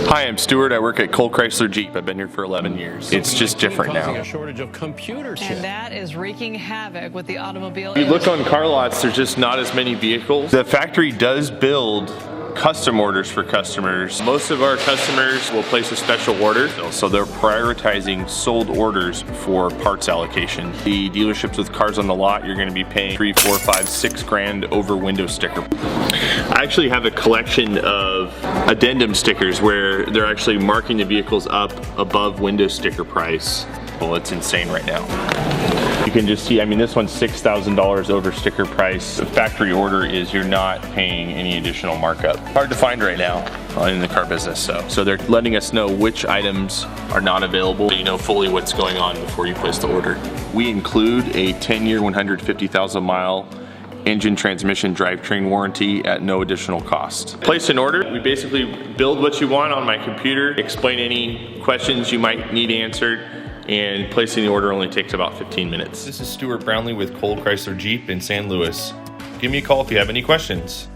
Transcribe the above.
Hi, I'm Stuart. I work at Chrysler Jeep. I've been here for 11 years. It's just different now. A shortage of computer chips. And that is wreaking havoc with the automobile. If you look on car lots, there's just not as many vehicles. The factory does build custom orders for customers. Most of our customers will place a special order, so they're prioritizing sold orders for parts allocation. The dealerships with cars on the lot, you're going to be paying 3, 4, 5, 6 grand over window sticker. I actually have a collection of addendum stickers where they're actually marking the vehicles up above window sticker price. Well, it's insane right now. You can just see, I mean, this one's $6,000 over sticker price. The factory order is you're not paying any additional markup. Hard to find right now in the car business, so they're letting us know which items are not available, so you know fully what's going on before you place the order. We include a 10-year, 150,000 mile engine, transmission, drivetrain warranty at no additional cost. Place an order. We basically build what you want on my computer, explain any questions you might need answered, and placing the order only takes about 15 minutes. This is Stuart Brownlee with Chrysler Jeep in San Luis. Give me a call if you have any questions.